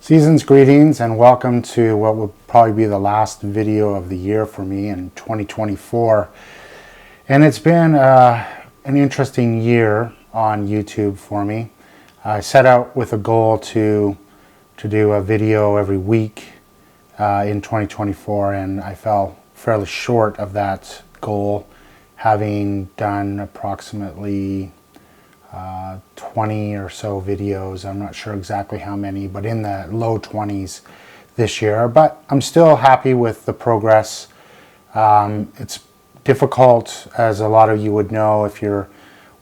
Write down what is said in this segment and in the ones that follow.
Season's greetings and welcome to what will probably be the last video of the year for me in 2024. And it's been an interesting year on YouTube for me. I set out with a goal to do a video every week in 2024, and I fell fairly short of that goal, having done approximately 20 or so videos. I'm not sure exactly how many, but in the low 20s this year. But I'm still happy with the progress. It's difficult, as a lot of you would know, if you're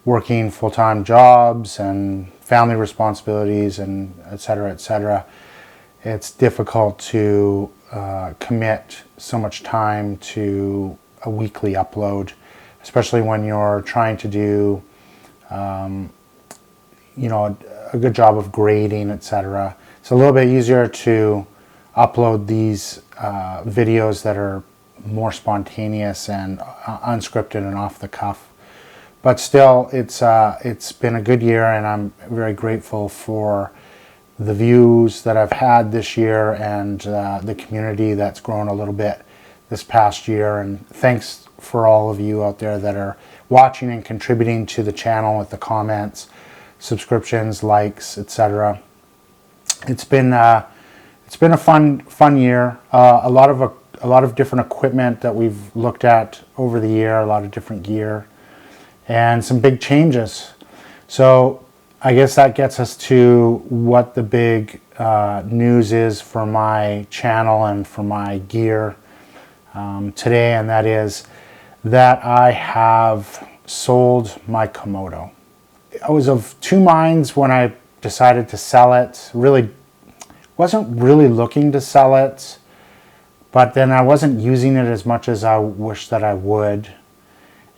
working full-time jobs and family responsibilities and et cetera, it's difficult to commit so much time to a weekly upload, especially when you're trying to do a good job of grading, etc. It's a little bit easier to upload these videos that are more spontaneous and unscripted and off the cuff. But still, it's been a good year, and I'm very grateful for the views that I've had this year and the community that's grown a little bit this past year. And thanks for all of you out there that are watching and contributing to the channel with the comments, subscriptions, likes, etc. It's been a fun year. A lot of different equipment that we've looked at over the year, a lot of different gear, and some big changes. So I guess that gets us to what the big news is for my channel and for my gear today, and that is that I have sold my Komodo. I was of two minds when I decided to sell it. Wasn't really looking to sell it, but then I wasn't using it as much as I wish that I would.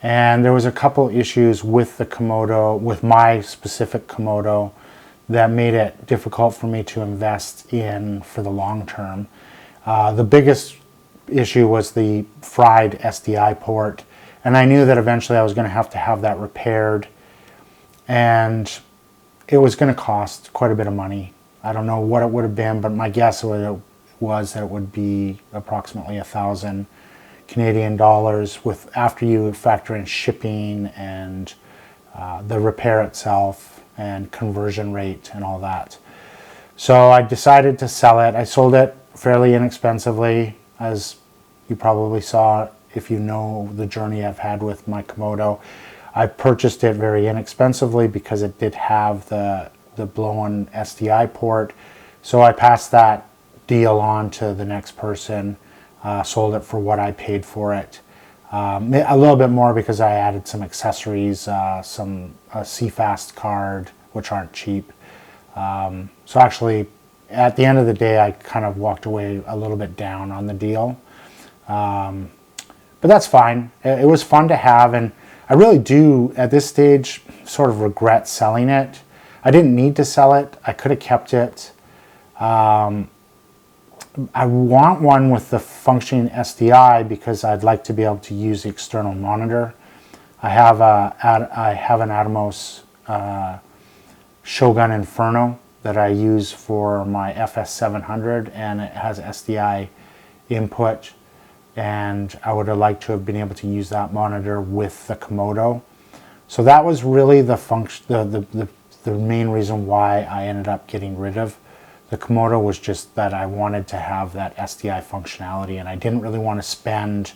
And there was a couple issues with the Komodo, with my specific Komodo, that made it difficult for me to invest in for the long term. The biggest issue was the fried SDI port, and I knew that eventually I was going to have that repaired, and it was going to cost quite a bit of money. I don't know what it would have been, but my guess was that it would be approximately 1,000 Canadian dollars after you factor in shipping and the repair itself and conversion rate and all that. So I decided to sell it. I sold it fairly inexpensively, as you probably saw if you know the journey I've had with my Komodo. I purchased it very inexpensively because it did have the blown SDI port. So I passed that deal on to the next person, sold it for what I paid for it. A little bit more because I added some accessories, some CFast card, which aren't cheap. So actually, at the end of the day, I kind of walked away a little bit down on the deal. But that's fine. It was fun to have, and I really do, at this stage, sort of regret selling it. I didn't need to sell it. I could have kept it. I want one with the functioning SDI because I'd like to be able to use the external monitor. I have an Atomos Shogun Inferno that I use for my FS700, and it has SDI input, and I would have liked to have been able to use that monitor with the Komodo. So that was really the main reason why I ended up getting rid of the Komodo, was just that I wanted to have that SDI functionality, and I didn't really want to spend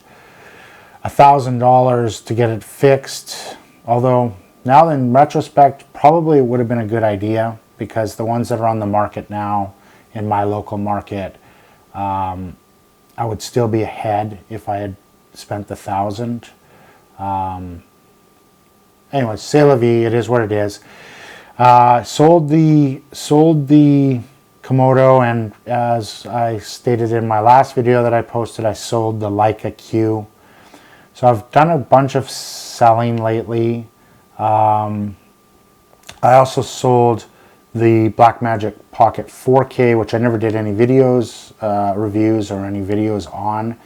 $1,000 to get it fixed. Although now in retrospect, probably it would have been a good idea, because the ones that are on the market now in my local market, I would still be ahead if I had spent the $1,000. Anyway, c'est la vie. It is what it is. Sold the Komodo, and as I stated in my last video that I posted, I sold the Leica Q. So I've done a bunch of selling lately. I also sold the Blackmagic Pocket 4K, which I never did any videos, reviews, or any videos on,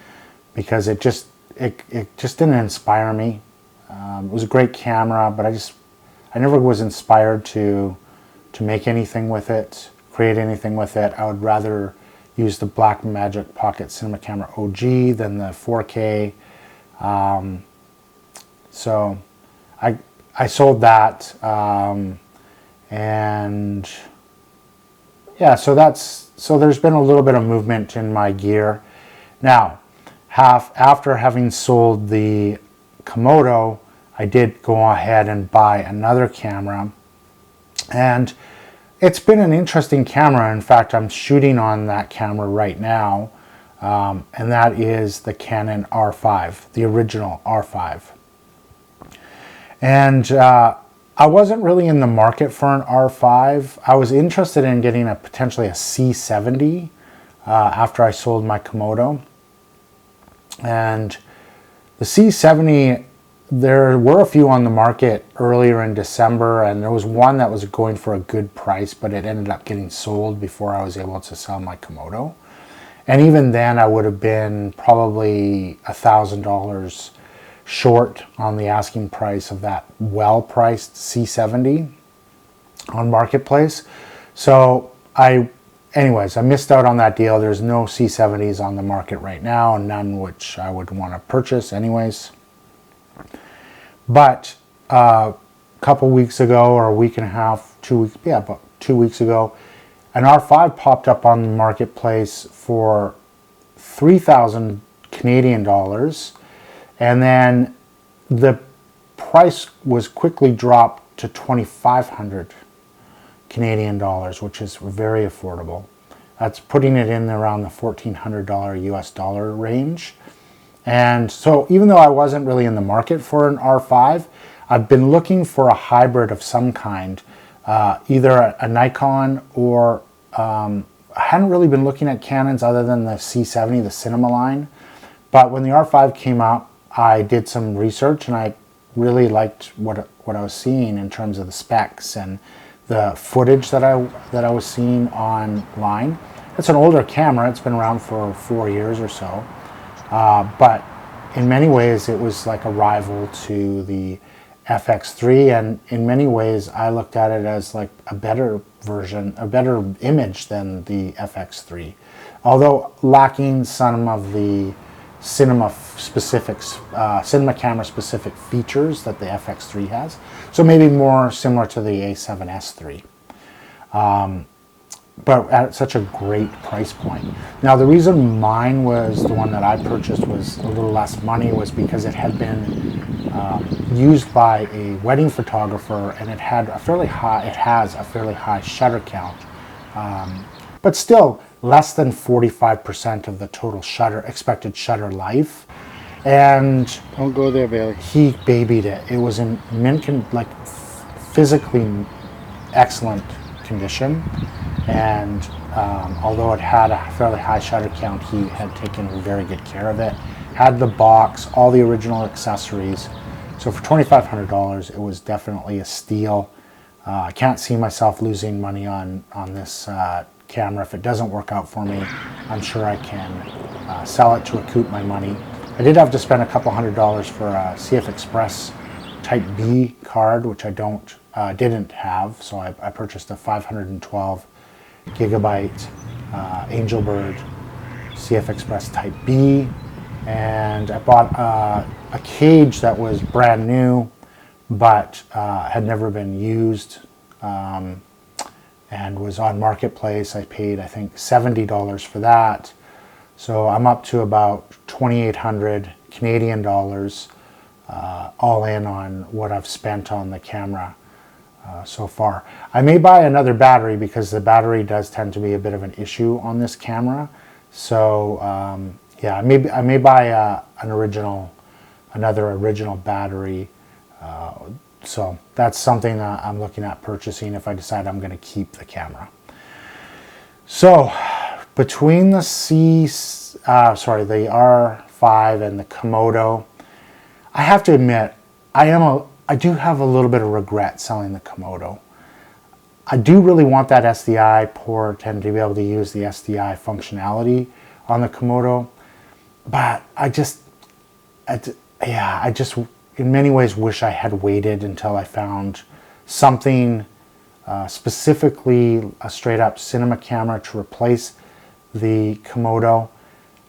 because it just didn't inspire me. It was a great camera, but I never was inspired to make anything with it. create anything with it. I would rather use the Blackmagic Pocket Cinema Camera OG than the 4K. So I sold that, and yeah, so there's been a little bit of movement in my gear. Now, after having sold the Komodo, I did go ahead and buy another camera, and it's been an interesting camera. In fact, I'm shooting on that camera right now, and that is the Canon R5, the original R5. And I wasn't really in the market for an R5. I was interested in getting potentially a C70 after I sold my Komodo. And the C70, there were a few on the market earlier in December, and there was one that was going for a good price, but it ended up getting sold before I was able to sell my Komodo. And even then, I would have been probably $1,000 short on the asking price of that well-priced C70 on Marketplace. So anyways, I missed out on that deal. There's no C70s on the market right now, and none which I would want to purchase anyways. But a couple weeks ago, or a week and a half, 2 weeks, yeah, about 2 weeks ago, an R5 popped up on the Marketplace for 3,000 Canadian dollars. And then the price was quickly dropped to 2,500 Canadian dollars, which is very affordable. That's putting it in around the $1,400 US dollar range. And so even though I wasn't really in the market for an R5, I've been looking for a hybrid of some kind, either a Nikon or I hadn't really been looking at Canons other than the C70, the cinema line. But when the R5 came up, I did some research, and I really liked what I was seeing in terms of the specs and the footage that I was seeing online. It's an older camera. It's been around for 4 years or so. But in many ways, it was like a rival to the FX3. And in many ways, I looked at it as like a better version, a better image than the FX3. Although lacking some of the cinema camera specific features that the FX3 has. So maybe more similar to the A7S III. But at such a great price point. Now the reason mine was the one that I purchased was a little less money was because it had been used by a wedding photographer, and it has a fairly high shutter count. But still less than 45% of the total expected shutter life. And don't go there, Bailey. He babied it. It was in physically excellent condition, and although it had a fairly high shutter count, he had taken very good care of it. Had the box, all the original accessories. So for $2,500, it was definitely a steal. I can't see myself losing money on this camera. If it doesn't work out for me, I'm sure I can sell it to recoup my money. I did have to spend a couple $100s for a CF Express Type B card, which I didn't have, so I purchased a 512 gigabyte Angelbird CF Express Type B, and I bought a cage that was brand new but had never been used, and was on Marketplace. I paid, I think, $70 for that. So I'm up to about 2,800 Canadian dollars all in on what I've spent on the camera so far. I may buy another battery because the battery does tend to be a bit of an issue on this camera. So yeah, I may buy another original battery. So that's something that I'm looking at purchasing if I decide I'm going to keep the camera. So between the the R5 and the Komodo, I have to admit, I do have a little bit of regret selling the Komodo. I do really want that SDI port and to be able to use the SDI functionality on the Komodo, but I just in many ways wish I had waited until I found something specifically a straight up cinema camera to replace the Komodo.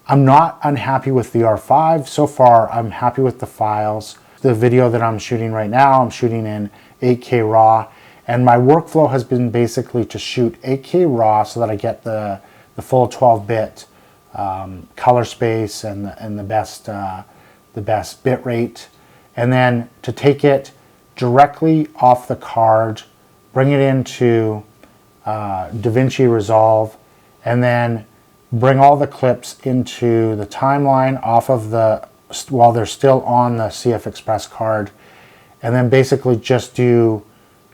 I'm not unhappy with the R5. So far, I'm happy with the files. The video that I'm shooting right now, I'm shooting in 8K RAW, and my workflow has been basically to shoot 8K RAW so that I get the full 12-bit color space and the best bit rate, and then to take it directly off the card, bring it into Davinci Resolve, and then bring all the clips into the timeline off of while they're still on the CF Express card, and then basically just do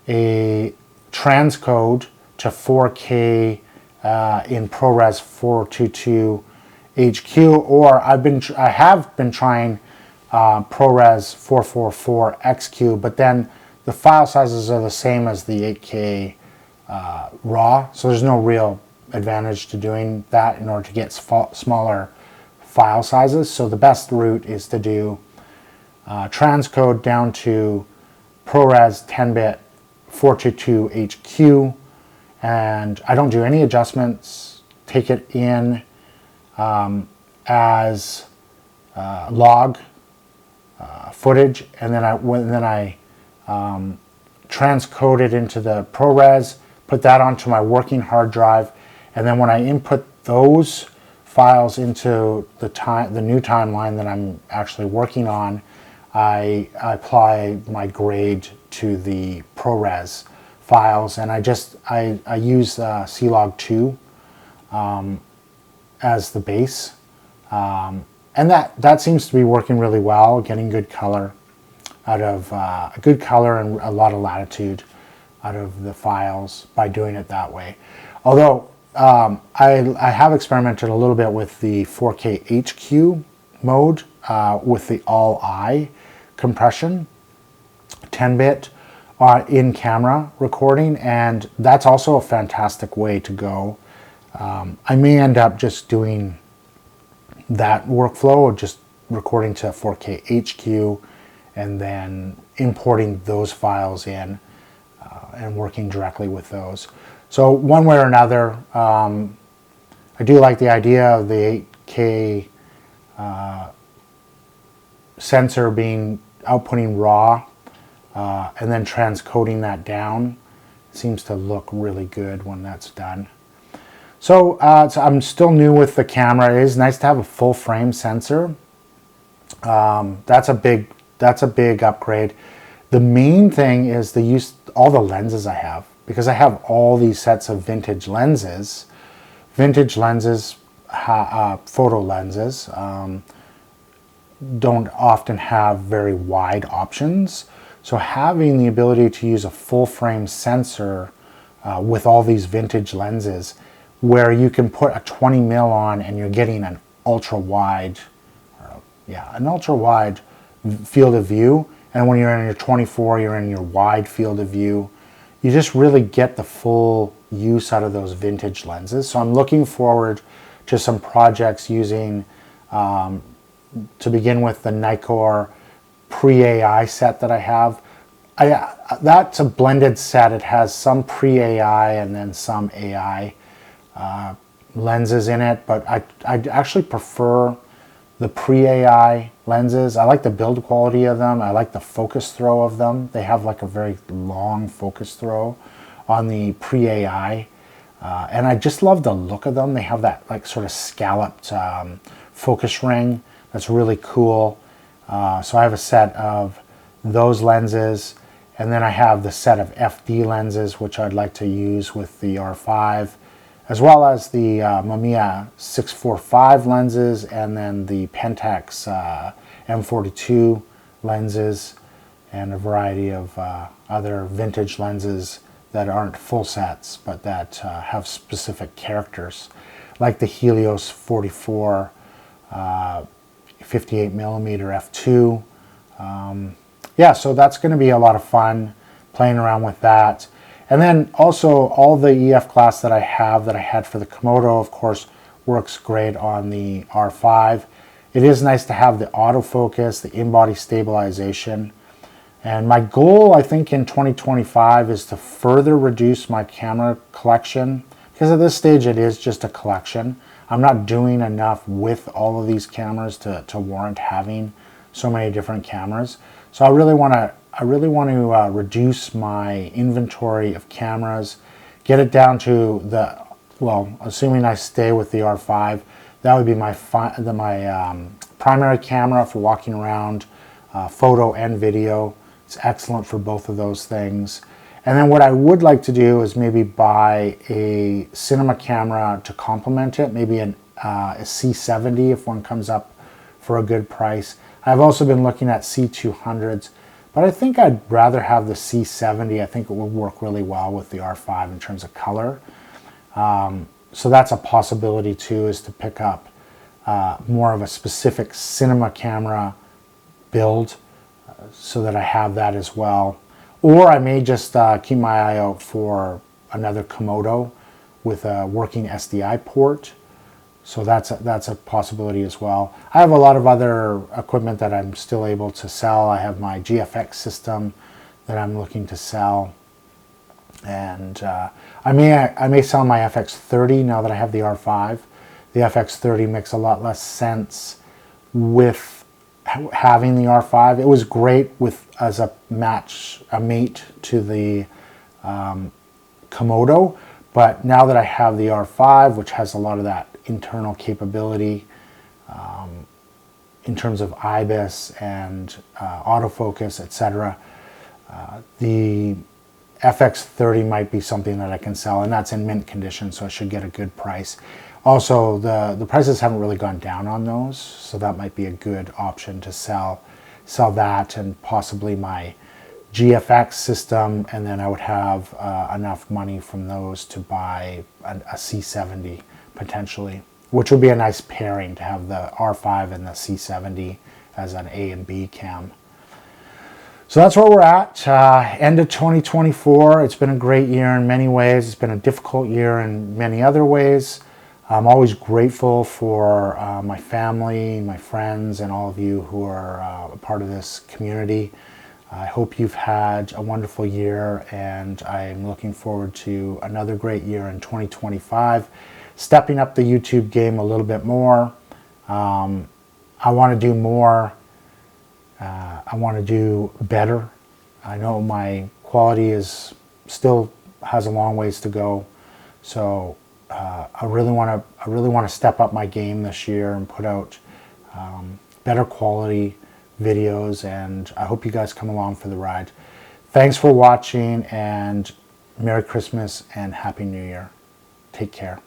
a transcode to 4K in ProRes 422 HQ, or I have been trying ProRes 444 XQ, but then the file sizes are the same as the 8K RAW, so there's no real advantage to doing that in order to get smaller file sizes. So the best route is to do transcode down to ProRes 10-bit 422 HQ, and I don't do any adjustments, take it in as log footage, and then I transcode it into the ProRes, put that onto my working hard drive, and then when I input those files into the new timeline that I'm actually working on, I apply my grade to the ProRes files, and I use C-Log2 as the base, and that seems to be working really well, getting good color out of good color and a lot of latitude out of the files by doing it that way. Although I have experimented a little bit with the 4K HQ mode with the all-I compression, 10-bit in camera recording, and that's also a fantastic way to go. I may end up just doing that workflow, just recording to 4K HQ and then importing those files in and working directly with those. So one way or another, I do like the idea of the 8K sensor being outputting RAW and then transcoding that down. It seems to look really good when that's done. So I'm still new with the camera. It is nice to have a full frame sensor. That's a big upgrade. The main thing is the use all the lenses I have, because I have all these sets of vintage lenses. Vintage lenses, photo lenses, don't often have very wide options. So having the ability to use a full frame sensor with all these vintage lenses, where you can put a 20 mil on and you're getting an ultra wide field of view, and when you're in your 24, you're in your wide field of view. You just really get the full use out of those vintage lenses. So I'm looking forward to some projects using, to begin with, the Nitrate pre-AI set that I have. That's a blended set. It has some pre-AI and then some AI lenses in it, but I actually prefer the pre-AI lenses. I like the build quality of them. I like the focus throw of them. They have like a very long focus throw on the pre-AI, and I just love the look of them. They have that like sort of scalloped focus ring that's really cool. So I have a set of those lenses, and then I have the set of FD lenses which I'd like to use with the R5, as well as the Mamiya 645 lenses, and then the Pentax M42 lenses, and a variety of other vintage lenses that aren't full sets but that have specific characters, like the Helios 44 58 millimeter f2. Yeah, so that's going to be a lot of fun playing around with that. And then also all the EF class that I had for the Komodo, of course, works great on the R5. It is nice to have the autofocus, the in-body stabilization. And my goal, I think, in 2025 is to further reduce my camera collection, because at this stage it is just a collection. I'm not doing enough with all of these cameras to warrant having so many different cameras. So I really want to reduce my inventory of cameras, get it down to the, well, assuming I stay with the R5, that would be my primary camera for walking around, photo and video. It's excellent for both of those things. And then what I would like to do is maybe buy a cinema camera to complement it, maybe a C70 if one comes up for a good price. I've also been looking at C200s, but I think I'd rather have the C70. I think it will work really well with the R5 in terms of color. So that's a possibility too, is to pick up more of a specific cinema camera build, so that I have that as well. Or I may just keep my eye out for another Komodo with a working SDI port. So that's a possibility as well. I have a lot of other equipment that I'm still able to sell. I have my GFX system that I'm looking to sell. And I may sell my FX30 now that I have the R5. The FX30 makes a lot less sense with having the R5. It was great as a mate to the Komodo, but now that I have the R5, which has a lot of that internal capability in terms of IBIS and autofocus, etc., the FX30 might be something that I can sell, and that's in mint condition, so I should get a good price. Also, the prices haven't really gone down on those, so that might be a good option to sell that, and possibly my GFX system, and then I would have enough money from those to buy a C70 potentially, which would be a nice pairing to have the R5 and the C70 as an A and B cam. So that's where we're at. End of 2024. It's been a great year in many ways. It's been a difficult year in many other ways. I'm always grateful for my family, my friends, and all of you who are a part of this community. I hope you've had a wonderful year, and I'm looking forward to another great year in 2025. Stepping up the YouTube game a little bit more. I want to do more. I want to do better. I know my quality still has a long ways to go, so I really want to step up my game this year and put out better quality videos, and I hope you guys come along for the ride. Thanks for watching, and Merry Christmas and Happy New Year. Take care.